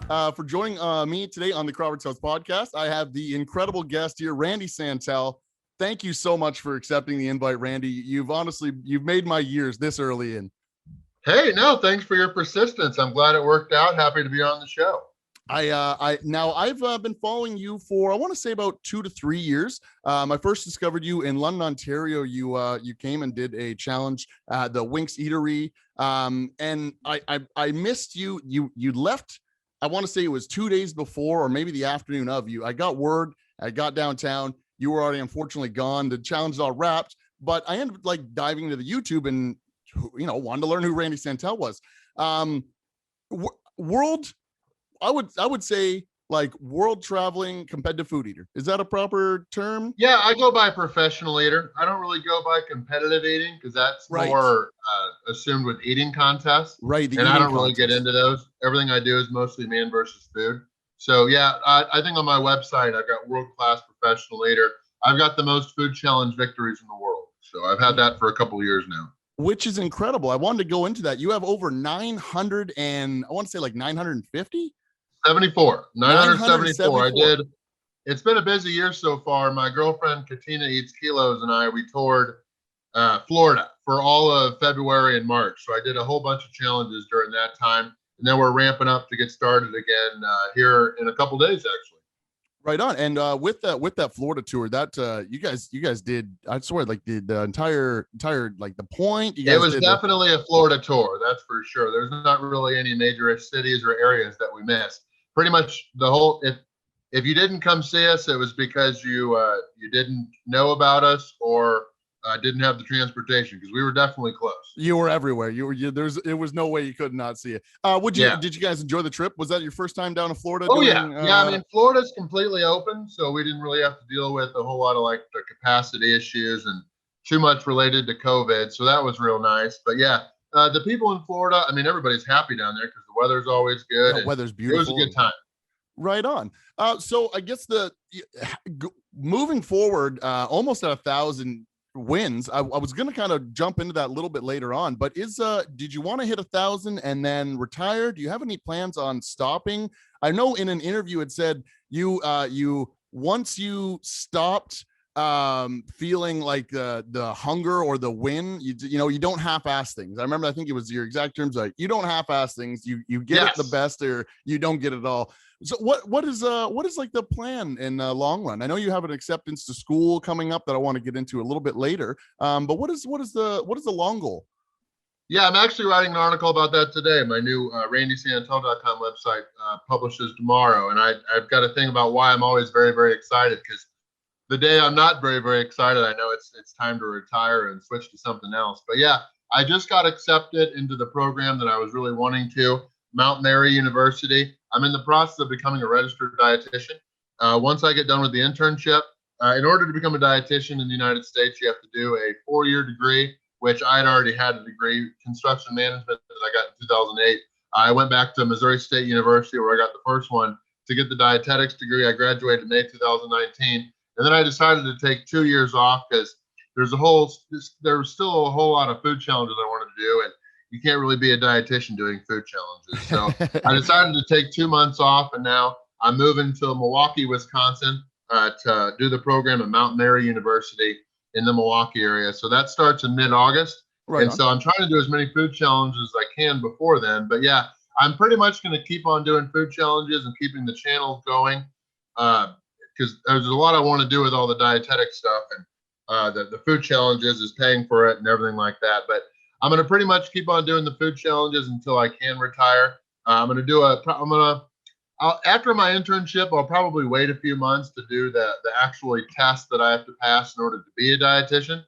for joining me today on the Crawfords House podcast. I have the incredible guest here, Randy Santel. Thank you so much for accepting the invite, Randy. You've made my years this early in. Hey, no, thanks for your persistence. I'm glad it worked out. Happy to be on the show. I've been following you for, I want to say about 2 to 3 years. I first discovered you in London, Ontario. You came and did a challenge at the Winks Eatery. And I missed you. You left, I want to say it was 2 days before, or maybe the afternoon of you. I got word, I got downtown. You were already unfortunately gone. The challenge is all wrapped, but I ended up like diving into the YouTube and, wanted to learn who Randy Santel was. I would say like world traveling competitive food eater. Is that a proper term? Yeah, I go by professional eater. I don't really go by competitive eating because that's more assumed with eating contests. Right. And I don't really get into those. Everything I do is mostly man versus food. So yeah, I think on my website, I've got world-class professional eater. I've got the most food challenge victories in the world. So I've had that for a couple of years now. Which is incredible. I wanted to go into that. You have over 900 and I want to say like 950? 974. I did. It's been a busy year so far. My girlfriend, Katina Eats Kilos, and I, we toured Florida for all of February and March. So I did a whole bunch of challenges during that time. And then we're ramping up to get started again here in a couple days, actually. Right on. And with that Florida tour, that you guys did, I swear, like the entire like the point. It was definitely a Florida tour, that's for sure. There's not really any major cities or areas that we missed. Pretty much the whole. If you didn't come see us, it was because you didn't know about us or didn't have the transportation, because we were definitely close. You were everywhere. It was no way you could not see it. Did you guys enjoy the trip? Was that your first time down to Florida? Yeah. I mean, Florida's completely open, so we didn't really have to deal with a whole lot of like the capacity issues and too much related to COVID. So that was real nice. But yeah, the people in Florida, I mean, everybody's happy down there because the weather's always good. The weather's beautiful. It was a good time. Right on. So I guess moving forward, almost at 1,000 wins. I was going to kind of jump into that a little bit later on, but did you want to hit 1,000 and then retire? Do you have any plans on stopping? I know in an interview it said you once you stopped feeling like the hunger or the win, you don't half-ass things. I remember, I think it was your exact terms, like you don't half-ass things. You get it the best, or you don't get it all. So what is like the plan in the long run? I know you have an acceptance to school coming up that I want to get into a little bit later. But what is the long goal? Yeah, I'm actually writing an article about that today. My new randysantel.com website publishes tomorrow, and I've got a thing about why I'm always very, very excited, because the day I'm not very, very excited, I know it's time to retire and switch to something else. But yeah, I just got accepted into the program that I was really wanting to, Mount Mary University. I'm in the process of becoming a registered dietitian. Once I get done with the internship, in order to become a dietitian in the United States, you have to do a 4-year degree, which I had already had a degree, construction management, that I got in 2008. I went back to Missouri State University, where I got the first one, to get the dietetics degree. I graduated in May 2019. And then I decided to take 2 years off because there was still a whole lot of food challenges I wanted to do, and you can't really be a dietitian doing food challenges. So I decided to take 2 months off, and now I'm moving to Milwaukee, Wisconsin, to do the program at Mount Mary University in the Milwaukee area. So that starts in mid-August. Right. And so I'm trying to do as many food challenges as I can before then. But yeah, I'm pretty much going to keep on doing food challenges and keeping the channel going, because there's a lot I want to do with all the dietetic stuff, and the food challenges is paying for it and everything like that. But I'm going to pretty much keep on doing the food challenges until I can retire. After my internship, I'll probably wait a few months to do the actual test that I have to pass in order to be a dietitian.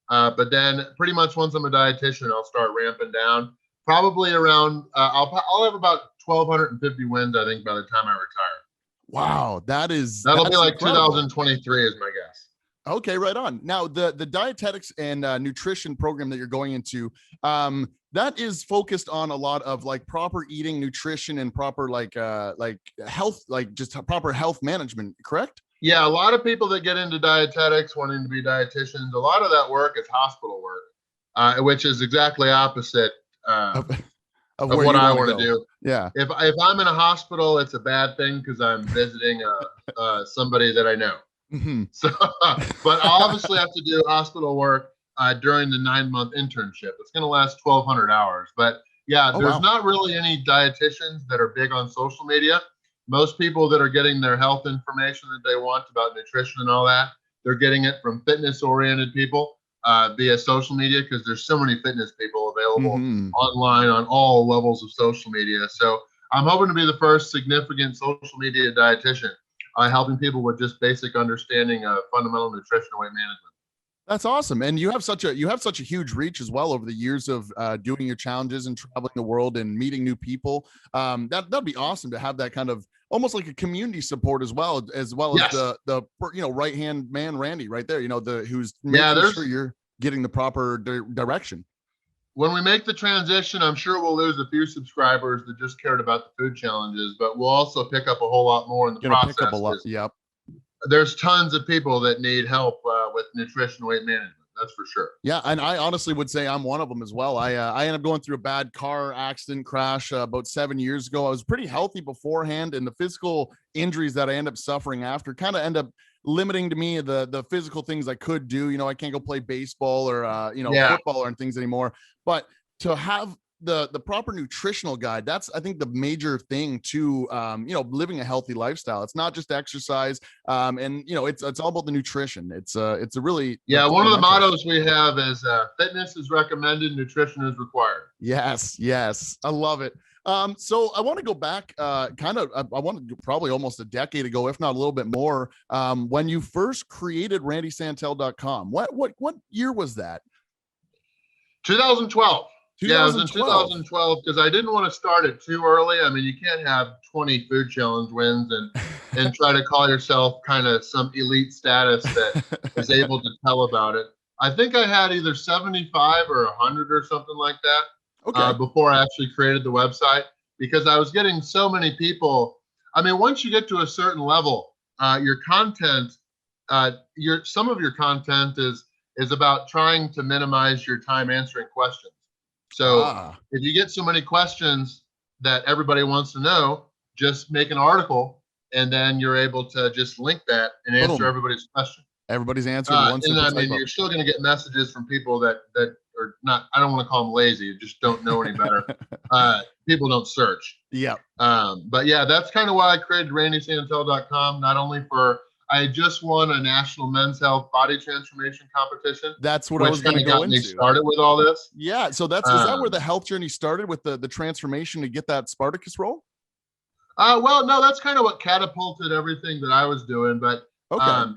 But then pretty much once I'm a dietitian, I'll start ramping down. Probably around, I'll have about 1,250 wins, I think, by the time I retire. Wow, that'll be like incredible. 2023 is my guess. Okay, right on. Now, the dietetics and nutrition program that you're going into, that is focused on a lot of like proper eating, nutrition, and proper like health, like just proper health management, correct? Yeah, a lot of people that get into dietetics wanting to be dietitians, a lot of that work is hospital work, which is exactly opposite of of where what you I want want to to go. do. Yeah. If I'm in a hospital, it's a bad thing because I'm visiting somebody that I know. Mhm. So, but I obviously have to do hospital work during the 9-month internship. It's going to last 1,200 hours. But yeah, Oh, there's wow. not really any dietitians that are big on social media. Most people that are getting their health information that they want about nutrition and all that, they're getting it from fitness-oriented people via social media because there's so many fitness people available Hmm. online on all levels of social media. So I'm hoping to be the first significant social media dietitian, helping people with just basic understanding of fundamental nutrition and weight management. That's awesome, and you have such a huge reach as well over the years of doing your challenges and traveling the world and meeting new people. That'd be awesome to have that kind of almost like a community support as well as Yes. the right hand man Randy right there. Who's Yeah, making sure you're getting the proper direction. When we make the transition, I'm sure we'll lose a few subscribers that just cared about the food challenges, but we'll also pick up a whole lot more in the Gonna pick up a process. lot. Yep. There's tons of people that need help with nutrition and weight management. That's for sure. Yeah, and I honestly would say I'm one of them as well. I ended up going through a bad car accident crash about 7 years ago. I was pretty healthy beforehand, and the physical injuries that I end up suffering after kind of end up limiting to me the physical things I could do. I can't go play baseball or Yeah. football or things anymore. But to have the proper nutritional guide, that's I think the major thing to living a healthy lifestyle. It's not just exercise, and it's all about the nutrition. It's a really One of the mottos we have is fitness is recommended, nutrition is required. Yes, I love it. So I want to go back I want to probably almost a decade ago, if not a little bit more, when you first created randysantel.com. What year was that? 2012. Yeah, it was in 2012. 2012 because I didn't want to start it too early. I mean, you can't have 20 food challenge wins and try to call yourself kind of some elite status that is able to tell about it. I think I had either 75 or 100 or something like that before I actually created the website because I was getting so many people. I mean, once you get to a certain level, your content, some of your content is about trying to minimize your time answering questions. So if you get so many questions that everybody wants to know, just make an article and then you're able to just link that and answer everybody's question. Everybody's answered one and I mean, you're still going to get messages from people that are not, I don't want to call them lazy, just don't know any better. People don't search. Yeah. But yeah, that's kind of why I created randysantel.com, not only for, I just won a national men's health body transformation competition. That's what I was going to go into. Started with all this. Yeah. So is that where the health journey started with the transformation to get that Spartacus role? Well, no, that's kind of what catapulted everything that I was doing. But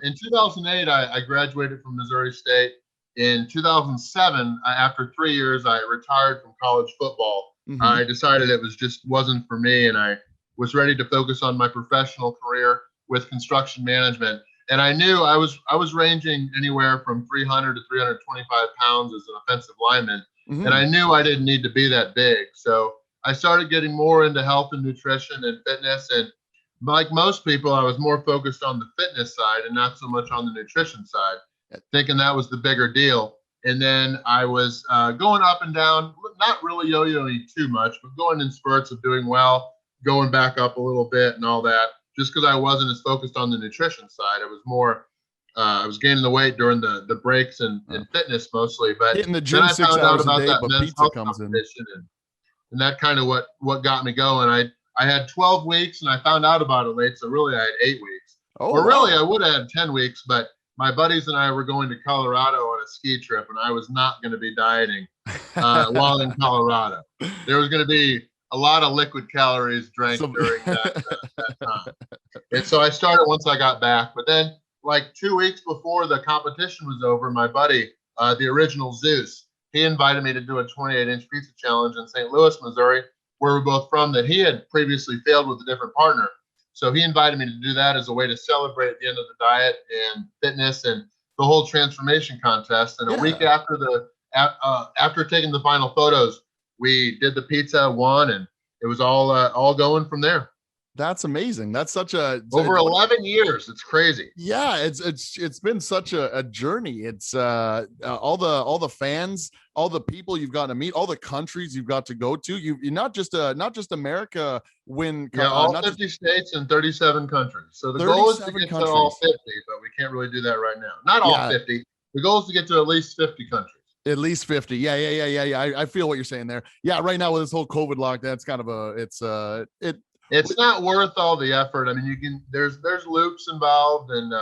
in 2008, I graduated from Missouri State. In 2007, after 3 years, I retired from college football. Mm-hmm. I decided it wasn't for me, and I was ready to focus on my professional career with construction management. And I knew I was ranging anywhere from 300 to 325 pounds as an offensive lineman. Mm-hmm. And I knew I didn't need to be that big. So I started getting more into health and nutrition and fitness. And like most people, I was more focused on the fitness side and not so much on the nutrition side, thinking that was the bigger deal. And then I was going up and down, not really yo-yoing too much, but going in spurts of doing well, going back up a little bit and all that. Just because I wasn't as focused on the nutrition side, it was more. I was gaining the weight during the breaks and fitness mostly. But in the gym then I 6 found hours out about a day, that but men's pizza health comes in. And that kind of what got me going. I had 12 weeks, and I found out about it late. So really, I had 8 weeks. Really, I would have had 10 weeks, but my buddies and I were going to Colorado on a ski trip, and I was not going to be dieting while in Colorado. There was going to be a lot of liquid calories drank during that time. And so I started once I got back. But then like 2 weeks before the competition was over, my buddy, the original Zeus, he invited me to do a 28-inch pizza challenge in St. Louis, Missouri, where we're both from, that he had previously failed with a different partner. So he invited me to do that as a way to celebrate the end of the diet and fitness and the whole transformation contest. And a week after after taking the final photos, we did the pizza, won, and it was all going from there. That's amazing. That's such a Over 11 years. It's crazy. yeah, it's been such a journey. It's all the fans, all the people you've gotten to meet, all the countries you've got to go to. You're not just America win, Yeah, all not 50 states and 37 countries. So the goal is to 37 get to countries. all 50, but we can't really do that right now. Not all Yeah. 50. The goal is to get to at least 50 countries. At least 50. Yeah. I feel what you're saying there. Yeah, right now with this whole COVID lockdown, it's kind of It's not worth all the effort. I mean, there's loops involved and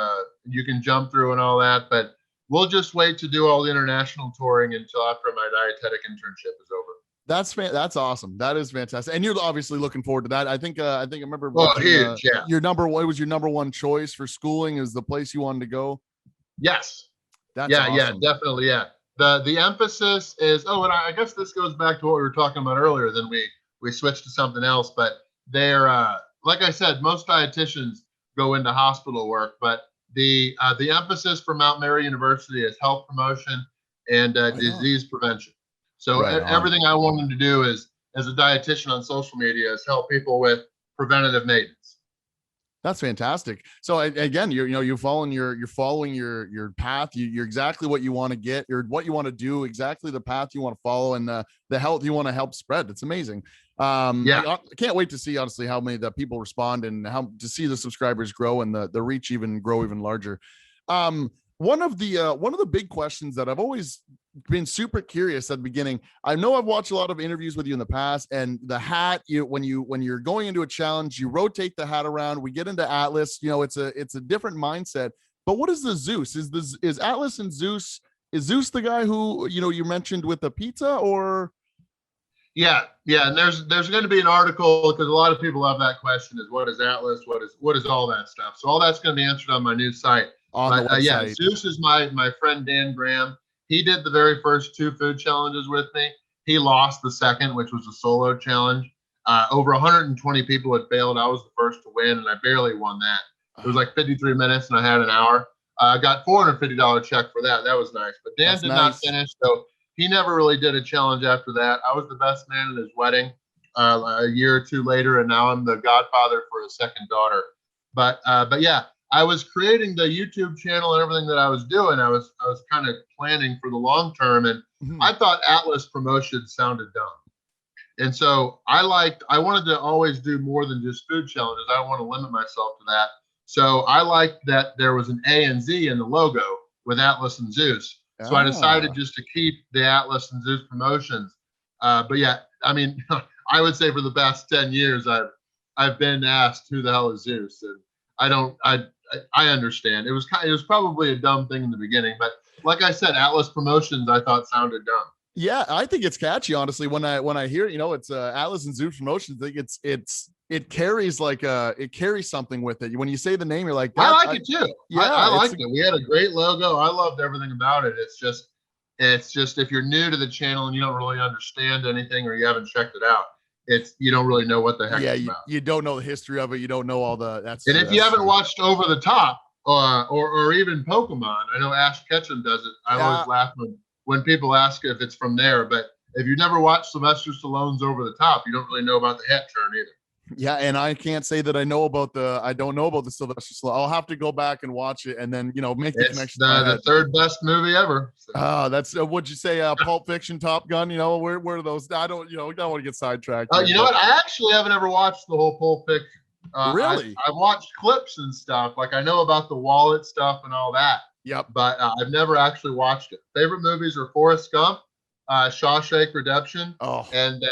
you can jump through and all that, but we'll just wait to do all the international touring until after my dietetic internship is over. That's awesome. That is fantastic. And you're obviously looking forward to that. I think I remember huge, yeah. Your number one, it was your number one choice for schooling is the place you wanted to go. Yes. That's awesome. Yeah, definitely. Yeah. The emphasis is, and I guess this goes back to what we were talking about earlier, then we switched to something else, but they're like I said, most dietitians go into hospital work, but the emphasis for Mount Mary University is health promotion and disease prevention. So everything I wanted to do is, as a dietitian on social media, is help people with preventative maintenance. That's fantastic. So again, you're following your path. You're exactly what you want to get. You're what you want to do. Exactly the path you want to follow, and the health you want to help spread. It's amazing. I can't wait to see honestly how many the people respond and how to see the subscribers grow and the reach grow even larger. One of the big questions that I've always been super curious at the beginning. I know I've watched a lot of interviews with you in the past, and the hat, when you're going into a challenge, you rotate the hat around. We get into Atlas, it's a different mindset. But what is the Zeus? Is Atlas and Zeus? Is Zeus the guy who you mentioned with the pizza, or? Yeah, and there's going to be an article because a lot of people have that question: is what is Atlas? What is all that stuff? So all that's going to be answered on my new site. On the website. Zeus is my friend Dan Graham. He did the very first 2 food challenges with me. He lost the second, which was a solo challenge. Over 120 people had failed. I was the first to win, and I barely won that. It was like 53 minutes, and I had an hour. I got $450 check for that. That was nice. But Dan did not finish, so he never really did a challenge after that. I was the best man at his wedding a year or 2 later, and now I'm the godfather for a second daughter. But yeah. I was creating the YouTube channel and everything that I was doing. I was kind of planning for the long term, and I thought Atlas promotion sounded dumb. And so I wanted to always do more than just food challenges. I don't want to limit myself to that. So I liked that there was an A and Z in the logo with Atlas and Zeus. So I decided just to keep the Atlas and Zeus promotions. But yeah, I mean, I would say for the past 10 years, I've been asked who the hell is Zeus, and I understand. It was probably a dumb thing in the beginning, but like I said, Atlas Promotions I thought sounded dumb. Yeah, I think it's catchy, honestly. When I hear it's Atlas and Zeus Promotions, I think it carries it carries something with it. When you say the name, you're like, I like it too. Yeah, I liked it. We had a great logo. I loved everything about it. It's just if you're new to the channel and you don't really understand anything or you haven't checked it out, you don't really know what the heck it's about. You don't know the history of it. You don't know all the and if you haven't watched Over the Top or even Pokemon, I know Ash Ketchum does it. I always laugh when people ask if it's from there, but if you've never watched Sylvester Stallone's Over the Top, you don't really know about the hat turn either. Yeah, and I can't say that I don't know about the Sylvester Stallone. I'll have to go back and watch it and then make the connection. The third best movie ever. So. That's what'd you say? Pulp Fiction, Top Gun. Where are those? I don't want to get sidetracked. You know what? I actually haven't ever watched the whole Pulp Fiction. Really? I watched clips and stuff. Like I know about the wallet stuff and all that. Yep. But I've never actually watched it. Favorite movies are Forrest Gump, Shawshank Redemption, and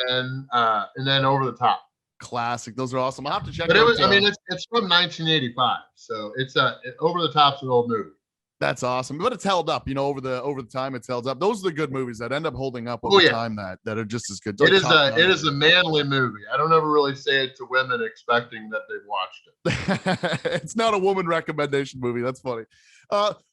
then Over the Top. Classic. Those are awesome. I'll have to check it out. But it's from 1985, so it's Over the Top's an old movie. That's awesome, but it's held up. Over the time, it's held up. Those are the good movies that end up holding up over time that are just as good. It is a manly movie. I don't ever really say it to women expecting that they've watched it. It's not a woman recommendation movie. That's funny.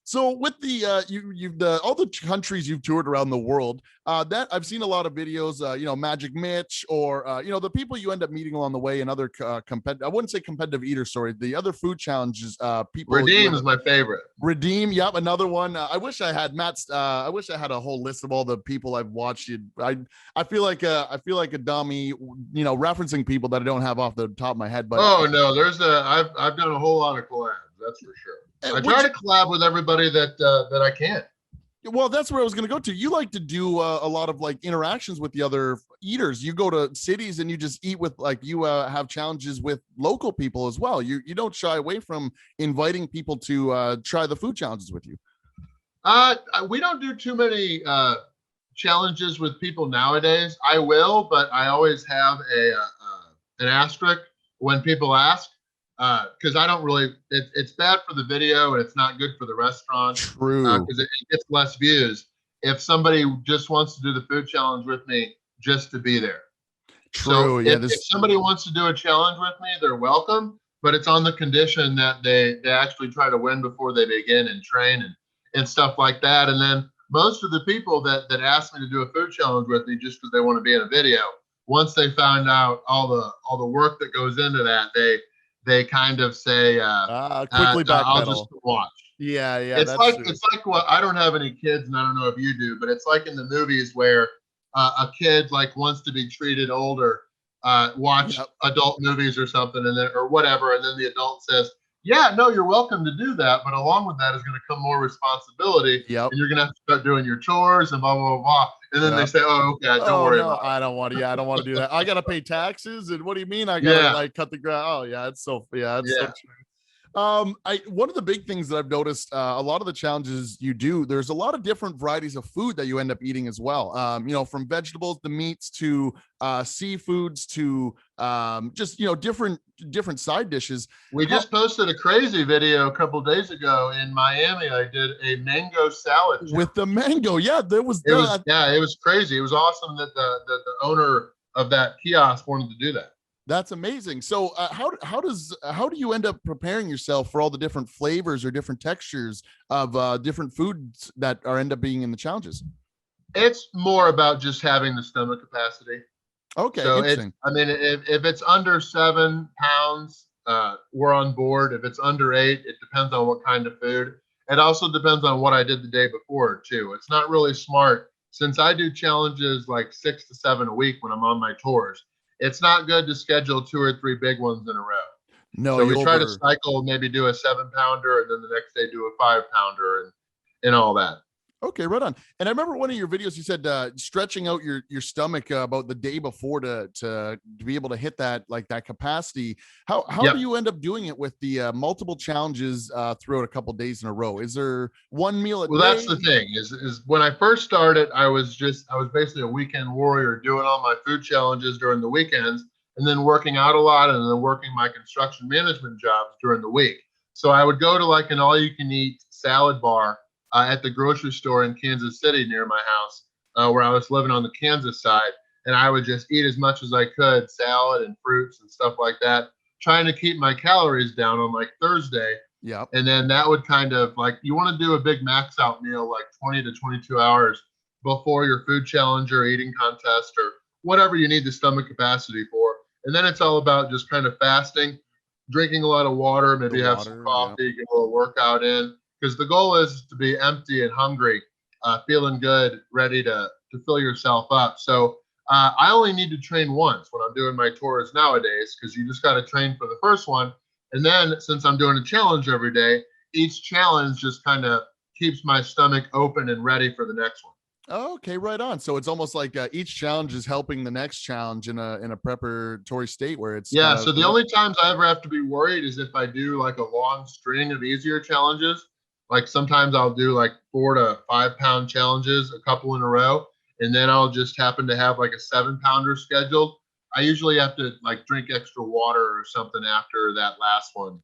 So with the you've the all the countries you've toured around the world, that I've seen a lot of videos, Magic Mitch, or the people you end up meeting along the way, and other I wouldn't say competitive eaters, sorry, the other food challenges, people Redeem is my favorite. Redeem, yep, another one. I wish I had Matt's. I wish I had a whole list of all the people I've watched. I feel like a dummy, referencing people that I don't have off the top of my head. But oh no, I've done a whole lot of collabs. That's for sure. I try to collab with everybody that I can. Well, that's where I was going to go to. You like to do a lot of like interactions with the other eaters. You go to cities and you just eat with, like, you have challenges with local people as well. You don't shy away from inviting people to try the food challenges with you. We don't do too many challenges with people nowadays. I will, but I always have an asterisk when people ask. Because I don't really, it's bad for the video and it's not good for the restaurant. True. Because it gets less views if somebody just wants to do the food challenge with me just to be there. True. So yeah. If somebody wants to do a challenge with me, they're welcome, but it's on the condition that they actually try to win before they begin and train and stuff like that. And then most of the people that ask me to do a food challenge with me just because they want to be in a video, once they found out all the work that goes into that, they kind of say, quickly backpedal. I'll just watch. Yeah. It's like what, I don't have any kids, and I don't know if you do, but it's like in the movies where a kid like wants to be treated older, watch adult movies or something, and then or whatever, and then the adult says, "Yeah, no, you're welcome to do that, but along with that is going to come more responsibility, and you're going to have to start doing your chores and blah blah blah." blah. And then they say, "Oh, okay, don't worry about it." I don't want to do that. I got to pay taxes, and what do you mean I got to like cut the grass? Oh yeah, it's so so true. One of the big things that I've noticed, a lot of the challenges you do, there's a lot of different varieties of food that you end up eating as well. From vegetables to meats to seafoods to just different side dishes. We just posted a crazy video a couple days ago in Miami. I did a mango salad with the mango. Yeah, it was crazy. It was awesome that the owner of that kiosk wanted to do that. That's amazing. So how do you end up preparing yourself for all the different flavors or different textures of different foods that end up being in the challenges? It's more about just having the stomach capacity. Okay. So if it's under 7 pounds, we're on board. If it's under 8, it depends on what kind of food. It also depends on what I did the day before too. It's not really smart, since I do challenges like 6 to 7 a week when I'm on my tours. It's not good to schedule 2 or 3 big ones in a row. No, so we try to cycle, maybe do a 7-pounder, and then the next day do a 5-pounder and all that. Okay, right on. And I remember one of your videos, you said stretching out your stomach about the day before to be able to hit that capacity. How do you end up doing it with the multiple challenges throughout a couple days in a row? Is there one meal a day? Well, that's the thing is when I first started, I was basically a weekend warrior, doing all my food challenges during the weekends and then working out a lot and then working my construction management jobs during the week. So I would go to like an all-you-can-eat salad bar at the grocery store in Kansas City near my house, where I was living on the Kansas side. And I would just eat as much as I could, salad and fruits and stuff like that, trying to keep my calories down on like Thursday. Yeah. And then that would kind of like, you want to do a big max out meal, like 20 to 22 hours before your food challenge or eating contest or whatever you need the stomach capacity for. And then it's all about just kind of fasting, drinking a lot of water, maybe have some coffee, get a little workout in. Because the goal is to be empty and hungry, feeling good, ready to fill yourself up. So I only need to train once when I'm doing my tours nowadays, because you just got to train for the first one. And then since I'm doing a challenge every day, each challenge just kind of keeps my stomach open and ready for the next one. Okay, right on. So it's almost like each challenge is helping the next challenge in a preparatory state where it's so the only times I ever have to be worried is if I do like a long string of easier challenges. Like sometimes I'll do like 4 to 5 pound challenges, a couple in a row, and then I'll just happen to have like a 7-pounder scheduled. I usually have to like drink extra water or something after that last one,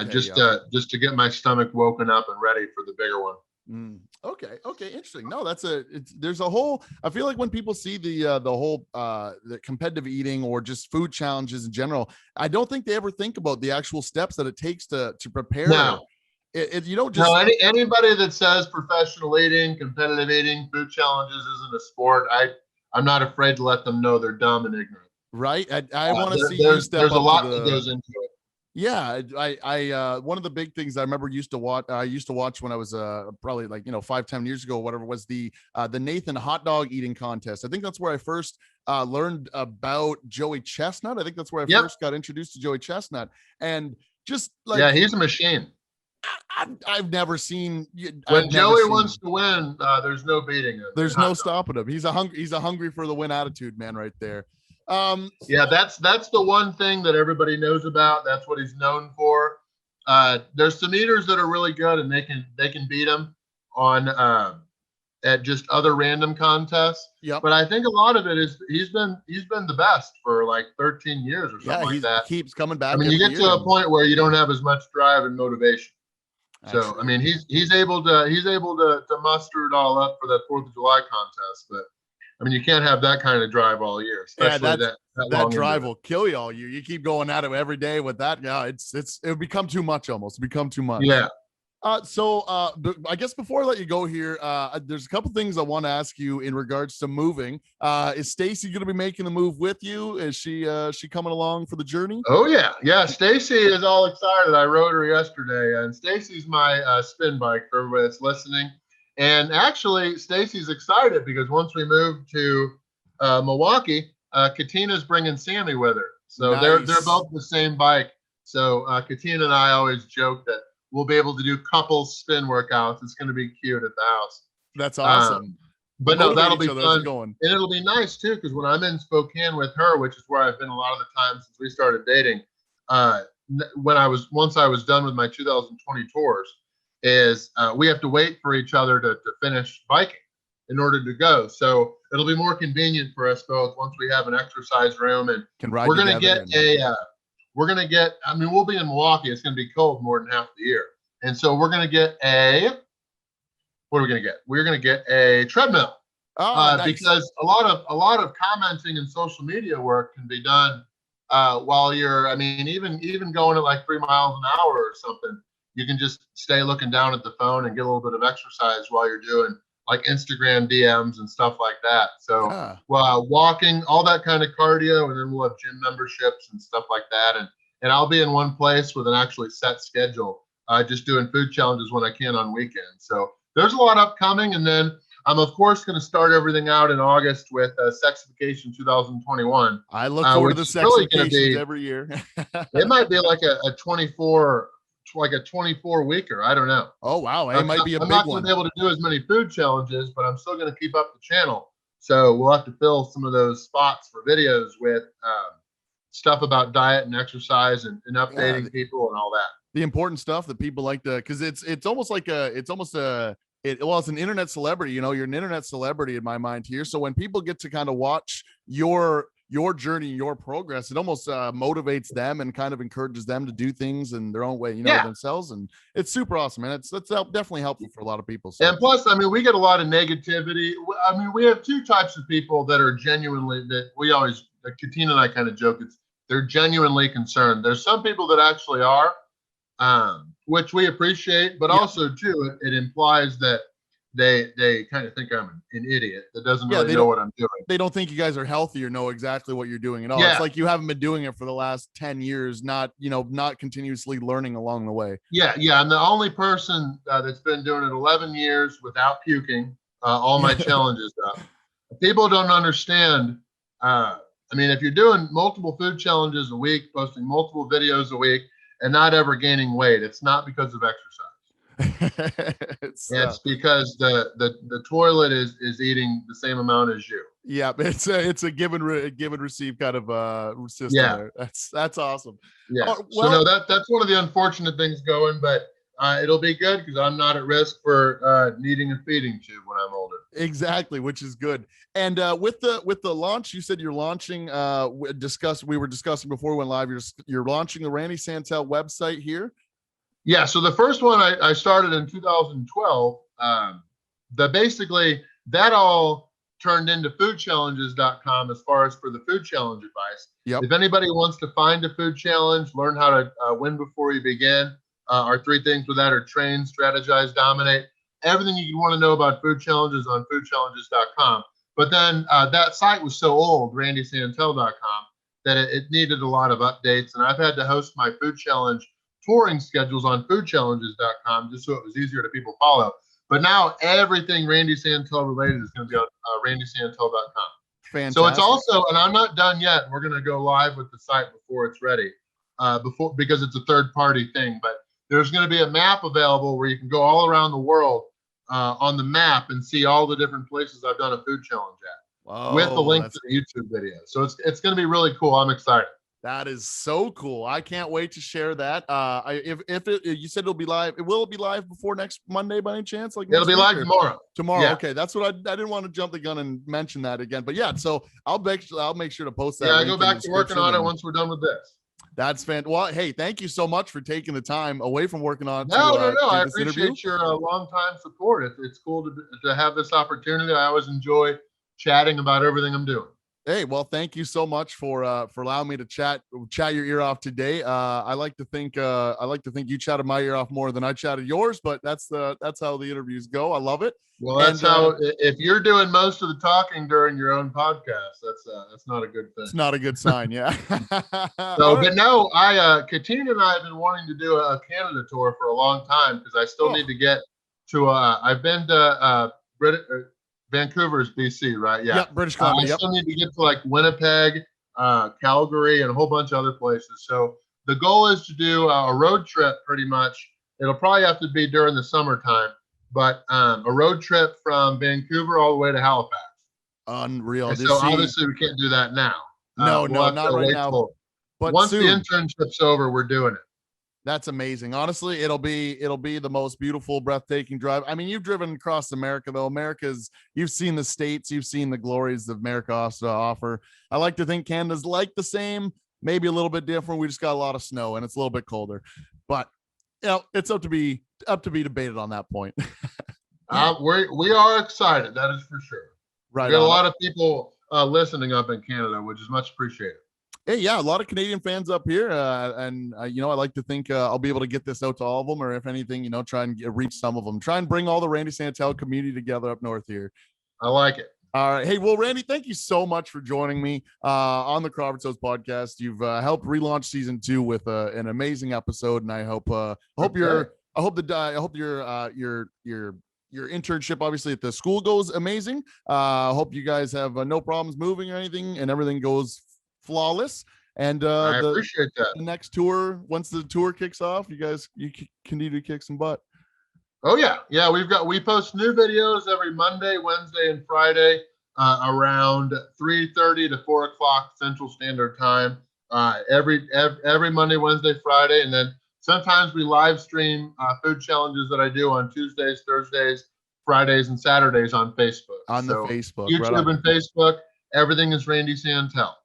just to get my stomach woken up and ready for the bigger one. Okay, interesting. No, there's a whole. I feel like when people see the whole the competitive eating or just food challenges in general, I don't think they ever think about the actual steps that it takes to prepare. No. You know, No, just anybody that says professional eating, competitive eating, food challenges isn't a sport, I'm not afraid to let them know they're dumb and ignorant. right. I want to see you There's step a up to lot that the. goes into it. Yeah, one of the big things I remember I used to watch when I was probably like 5-10 years ago, whatever, was the Nathan hot dog eating contest. I think that's where I first learned about Joey Chestnut. I think that's where I Yep. first got introduced to Joey Chestnut, and just like Yeah, he's a machine. I've never seen. When I've never Joey seen. wants to win, there's no beating him. There's no stopping him. He's a hungry for the win attitude man right there. Yeah, that's the one thing that everybody knows about. That's what he's known for. There's some eaters that are really good, and they can beat him on at just other random contests. Yep. But I think a lot of it is he's been the best for like 13 years or something like that. He keeps coming back. I mean, you get to a point where you don't have as much drive and motivation. So I mean, he's able to muster it all up for that 4th of July contest. But I mean, you can't have that kind of drive all year, especially that drive will kill you all year. You keep going at it every day with that. Yeah, it would become too much almost. Become too much. Yeah. So I guess before I let you go here, there's a couple things I want to ask you in regards to moving. Is Stacy going to be making the move with you? Is she coming along for the journey? Oh yeah. Stacy is all excited. I rode her yesterday, and Stacy's my spin bike for everybody that's listening. And actually, Stacy's excited because once we move to Milwaukee, Katina's bringing Sammy with her. So nice. they're both the same bike. So Katina and I always joke that we'll be able to do couples spin workouts. It's going to be cute at the house. That's awesome. But no, that'll be fun. And it'll be nice too, because when I'm in Spokane with her, which is where I've been a lot of the time since we started dating, once I was done with my 2020 tours, is we have to wait for each other to finish biking in order to go. So it'll be more convenient for us both once we have an exercise room, and we're going to get I mean, we'll be in Milwaukee. It's going to be cold more than half the year. And so we're going to get what are we going to get? We're going to get a treadmill. Nice. Because a lot of commenting and social media work can be done while you're, I mean, even going at like 3 miles an hour or something, you can just stay looking down at the phone and get a little bit of exercise while you're doing like Instagram DMs and stuff like that. So walking, all that kind of cardio, and then we'll have gym memberships and stuff like that. And I'll be in one place with an actually set schedule, just doing food challenges when I can on weekends. So there's a lot upcoming. And then I'm, of course, going to start everything out in August with Sexification 2021. I look forward to the Sexifications every year. It might be like a 24 weeker. I don't know. Oh, wow. It might be a big one. I'm not going to be able to do as many food challenges, but I'm still going to keep up the channel. So we'll have to fill some of those spots for videos with stuff about diet and exercise and updating people and all that. The important stuff that people like to, because it's an internet celebrity. You know, you're an internet celebrity in my mind here. So when people get to kind of watch your journey, your progress, it almost motivates them and kind of encourages them to do things in their own way, themselves. And it's super awesome, man. That's definitely helpful for a lot of people. So. And plus, I mean, we get a lot of negativity. I mean, we have 2 types of people that are genuinely, that we always, Katina and I kind of joke, they're genuinely concerned. There's some people that actually are, which we appreciate, but also too, it implies that they kind of think I'm an idiot that doesn't really know what I'm doing. They don't think you guys are healthy or know exactly what you're doing at all. It's like you haven't been doing it for the last 10 years, not continuously learning along the way. Yeah. I'm the only person that's been doing it 11 years without puking all my challenges up. People don't understand. I mean, if you're doing multiple food challenges a week, posting multiple videos a week, and not ever gaining weight, it's not because of exercise. It's because the toilet is eating the same amount as you. Yeah, it's a give and receive kind of system. Yeah, there. That's awesome. Yeah. So no, that's one of the unfortunate things going, but it'll be good because I'm not at risk for needing a feeding tube when I'm older. Exactly, which is good. And with the launch, you said you're launching. We were discussing before we went live. You're launching the Randy Santel website here. Yeah. So the first one I started in 2012. That all turned into foodchallenges.com as far as for the food challenge advice. Yep. If anybody wants to find a food challenge, learn how to win before you begin, Our 3 things with that are train, strategize, dominate. Everything you want to know about food challenges on foodchallenges.com. But then that site was so old, randysantel.com, that it needed a lot of updates. And I've had to host my food challenge touring schedules on foodchallenges.com just so it was easier to people follow. But now everything Randy Santel related is going to be on randysantel.com. Fantastic. So it's also, and I'm not done yet. We're going to go live with the site before it's ready, because it's a third-party thing. But there's going to be a map available where you can go all around the world on the map and see all the different places I've done a food challenge at, with the link to the YouTube video. So it's going to be really cool. I'm excited. That is so cool. I can't wait to share that. You said it'll be live, will it be live before next Monday by any chance? Like it'll be live tomorrow. Tomorrow. Yeah. Okay. That's what I didn't want to jump the gun and mention that again, but yeah, so I'll make sure to post that. Yeah, I go back to working on it once we're done with this. That's fantastic. Well, hey, thank you so much for taking the time away from working on it. No. I appreciate your long-time support. It's cool to have this opportunity. I always enjoy chatting about everything I'm doing. Hey, well, thank you so much for allowing me to chat your ear off today. I like to think you chatted my ear off more than I chatted yours, but that's how the interviews go. I love it. Well, that's how if you're doing most of the talking during your own podcast, that's not a good thing. It's not a good sign, yeah. But no, Katina and I have been wanting to do a Canada tour for a long time because I still need to get to. I've been to Vancouver's BC, right? Yeah, British Columbia. I still need to get to like Winnipeg, Calgary, and a whole bunch of other places. So the goal is to do a road trip pretty much. It'll probably have to be during the summertime, but a road trip from Vancouver all the way to Halifax. Unreal. So obviously we can't do that now. No, not right now. But once the internship's over, we're doing it. That's amazing. Honestly, it'll be the most beautiful, breathtaking drive. I mean, you've driven across America, though. You've seen the States, you've seen the glories of America has to offer. I like to think Canada's like the same, maybe a little bit different. We just got a lot of snow and it's a little bit colder, but it's up to be debated on that point. We are excited. That is for sure. Right. We got a lot of people listening up in Canada, which is much appreciated. Hey, yeah, a lot of Canadian fans up here, and I like to think I'll be able to get this out to all of them, or if anything, try and reach some of them. Try and bring all the Randy Santel community together up north here. I like it. All right. Hey, well, Randy, thank you so much for joining me on the Crawfords podcast. You've helped relaunch season 2 with an amazing episode, and I hope your internship obviously at the school goes amazing. I hope you guys have no problems moving or anything, and everything goes flawless. And I appreciate that. The next tour, once the tour kicks off, you continue to kick some butt. Oh yeah, we post new videos every Monday, Wednesday, and Friday around 3:30 to 4 o'clock Central Standard Time. Every Monday, Wednesday, Friday, and then sometimes we live stream food challenges that I do on Tuesdays, Thursdays, Fridays, and Saturdays on Facebook. Facebook, YouTube and Facebook. Everything is Randy Santel.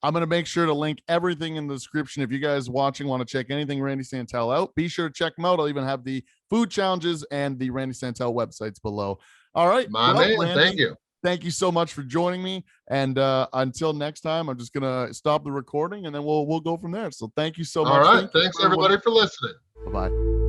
I'm going to make sure to link everything in the description. If you guys watching want to check anything Randy Santel out, be sure to check them out. I'll even have the food challenges and the Randy Santel websites below. All right. Man, Randy, thank you. Thank you so much for joining me. And until next time, I'm just going to stop the recording and then we'll go from there. So thank you so much. All right. Thanks everybody for listening. Bye-bye.